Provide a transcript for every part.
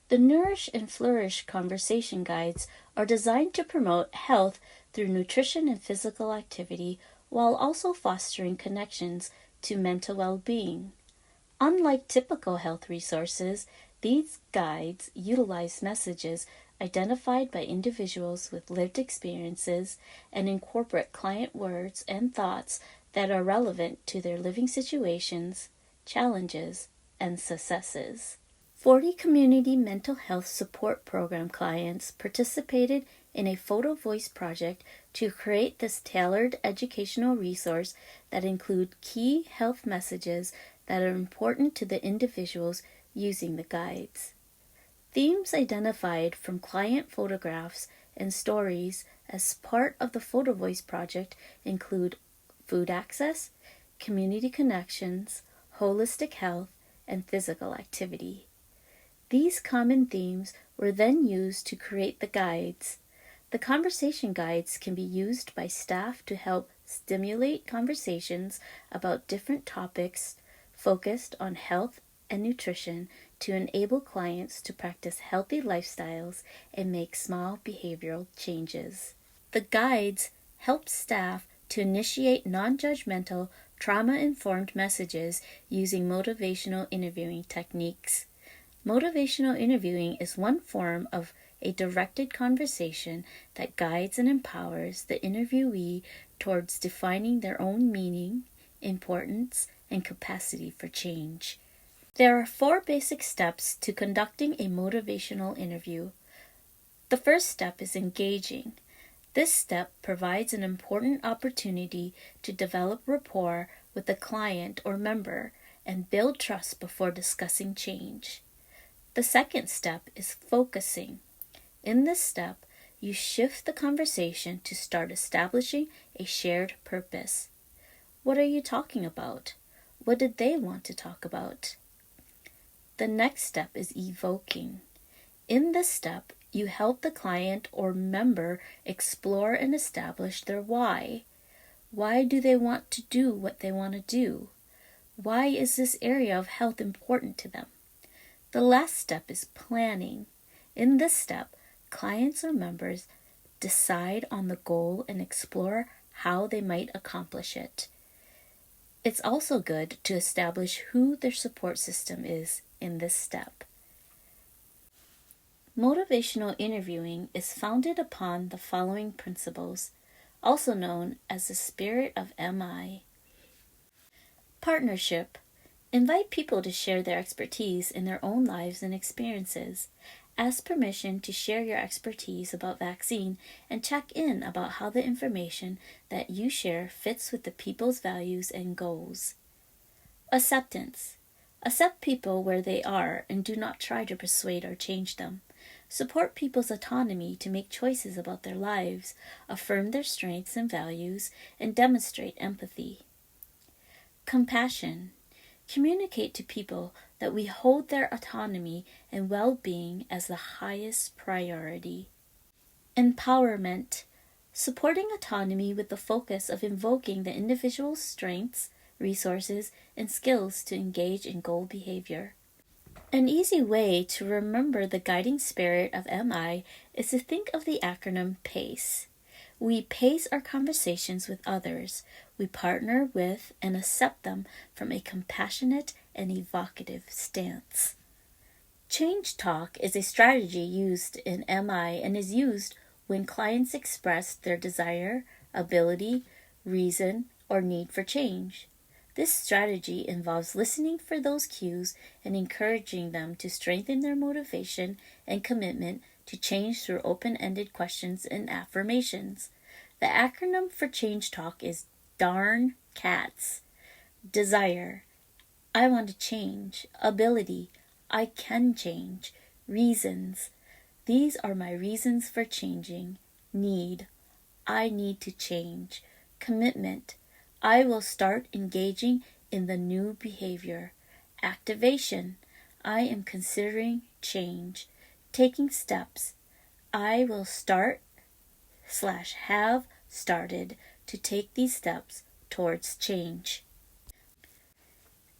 The Nourish and Flourish conversation guides are designed to promote health through nutrition and physical activity while also fostering connections to mental well-being. Unlike typical health resources, these guides utilize messages identified by individuals with lived experiences and incorporate client words and thoughts that are relevant to their living situations, challenges, and successes. 40 community mental health support program clients participated in a photo voice project to create this tailored educational resource that include key health messages that are important to the individuals using the guides. Themes identified from client photographs and stories as part of the photo voice project include food access, community connections, holistic health, and physical activity. These common themes were then used to create the guides. The conversation guides can be used by staff to help stimulate conversations about different topics focused on health and nutrition to enable clients to practice healthy lifestyles and make small behavioral changes. The guides help staff to initiate non-judgmental, trauma-informed messages using motivational interviewing techniques. Motivational interviewing is one form of a directed conversation that guides and empowers the interviewee towards defining their own meaning, importance, and capacity for change. There are 4 basic steps to conducting a motivational interview. The first step is engaging. This step provides an important opportunity to develop rapport with the client or member and build trust before discussing change. The second step is focusing. In this step, you shift the conversation to start establishing a shared purpose. What are you talking about? What did they want to talk about? The next step is evoking. In this step, you help the client or member explore and establish their why. Why do they want to do what they want to do? Why is this area of health important to them? The last step is planning. In this step, clients or members decide on the goal and explore how they might accomplish it. It's also good to establish who their support system is in this step. Motivational interviewing is founded upon the following principles, also known as the spirit of MI. Partnership. Invite people to share their expertise in their own lives and experiences. Ask permission to share your expertise about vaccine and check in about how the information that you share fits with the people's values and goals. Acceptance. Accept people where they are and do not try to persuade or change them. Support people's autonomy to make choices about their lives, affirm their strengths and values, and demonstrate empathy. Compassion. Communicate to people that we hold their autonomy and well-being as the highest priority. Empowerment. Supporting autonomy with the focus of invoking the individual's strengths, resources, and skills to engage in goal behavior. An easy way to remember the guiding spirit of MI is to think of the acronym PACE. We pace our conversations with others. We partner with and accept them from a compassionate and evocative stance. Change talk is a strategy used in MI and is used when clients express their desire, ability, reason, or need for change. This strategy involves listening for those cues and encouraging them to strengthen their motivation and commitment to change through open-ended questions and affirmations. The acronym for Change Talk is DARN CATS. Desire, I want to change. Ability, I can change. Reasons, these are my reasons for changing. Need, I need to change. Commitment, I will start engaging in the new behavior. Activation, I am considering change. Taking steps, I will start/have started to take these steps towards change.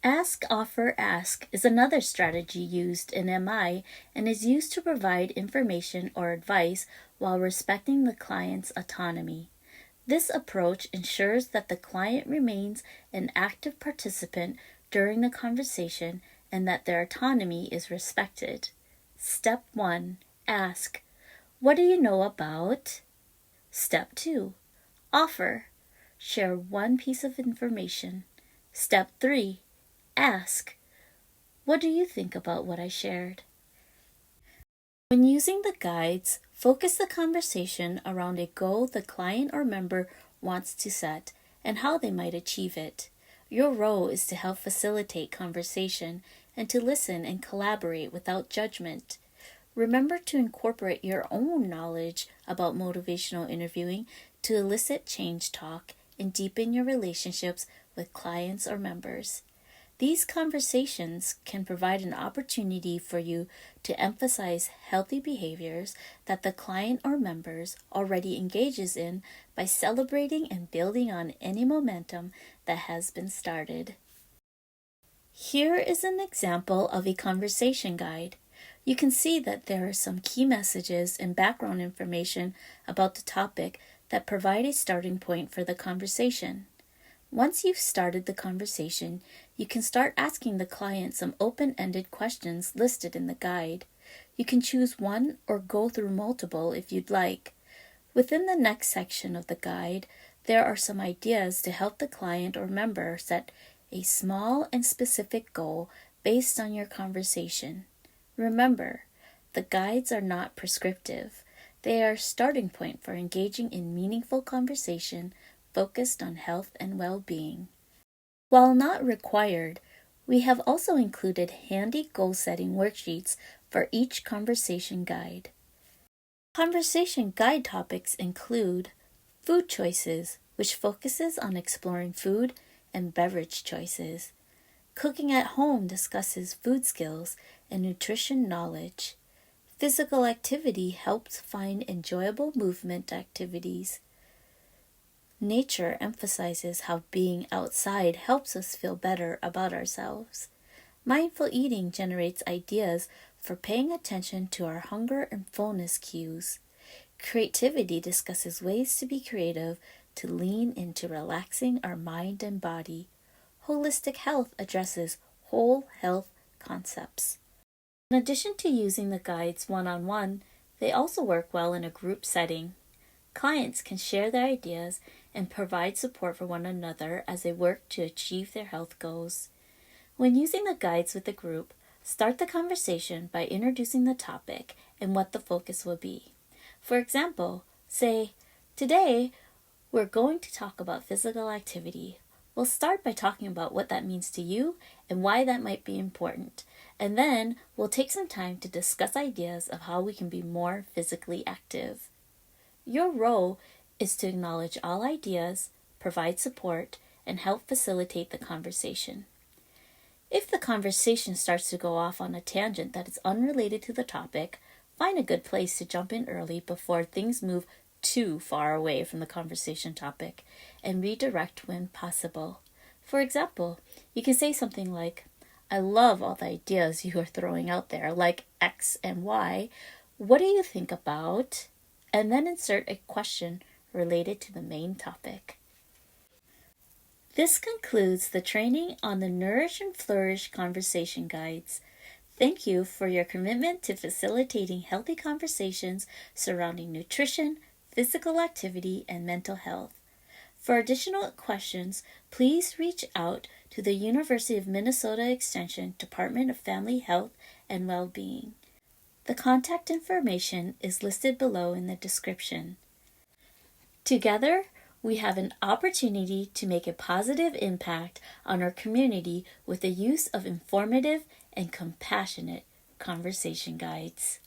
Ask, offer, ask is another strategy used in MI and is used to provide information or advice while respecting the client's autonomy. This approach ensures that the client remains an active participant during the conversation and that their autonomy is respected. Step 1. Ask, what do you know about? Step 2. Offer, share one piece of information. Step 3. Ask, what do you think about what I shared? When using the guides, focus the conversation around a goal the client or member wants to set and how they might achieve it. Your role is to help facilitate conversation and to listen and collaborate without judgment. Remember to incorporate your own knowledge about motivational interviewing to elicit change talk and deepen your relationships with clients or members. These conversations can provide an opportunity for you to emphasize healthy behaviors that the client or members already engages in by celebrating and building on any momentum that has been started. Here is an example of a conversation guide. You can see that there are some key messages and background information about the topic that provide a starting point for the conversation. Once you've started the conversation, you can start asking the client some open-ended questions listed in the guide. You can choose one or go through multiple if you'd like. Within the next section of the guide, there are some ideas to help the client or member set a small and specific goal based on your conversation. Remember, the guides are not prescriptive. They are a starting point for engaging in meaningful conversation focused on health and well-being. While not required, we have also included handy goal-setting worksheets for each conversation guide. Conversation guide topics include food choices, which focuses on exploring food and beverage choices. Cooking at home discusses food skills and nutrition knowledge. Physical activity helps find enjoyable movement activities. Nature emphasizes how being outside helps us feel better about ourselves. Mindful eating generates ideas for paying attention to our hunger and fullness cues. Creativity discusses ways to be creative to lean into relaxing our mind and body. Holistic health addresses whole health concepts. In addition to using the guides one-on-one, they also work well in a group setting. Clients can share their ideas and provide support for one another as they work to achieve their health goals. When using the guides with the group, start the conversation by introducing the topic and what the focus will be. For example, say, today we're going to talk about physical activity. We'll start by talking about what that means to you and why that might be important. And then we'll take some time to discuss ideas of how we can be more physically active. Your role is to acknowledge all ideas, provide support, and help facilitate the conversation. If the conversation starts to go off on a tangent that is unrelated to the topic, find a good place to jump in early before things move too far away from the conversation topic, and redirect when possible. For example, you can say something like, I love all the ideas you are throwing out there, like X and Y. What do you think about? And then insert a question related to the main topic. This concludes the training on the Nourish and Flourish conversation guides. Thank you for your commitment to facilitating healthy conversations surrounding nutrition, physical activity, and mental health. For additional questions, please reach out to the University of Minnesota Extension Department of Family Health and Wellbeing. The contact information is listed below in the description. Together, we have an opportunity to make a positive impact on our community with the use of informative and compassionate conversation guides.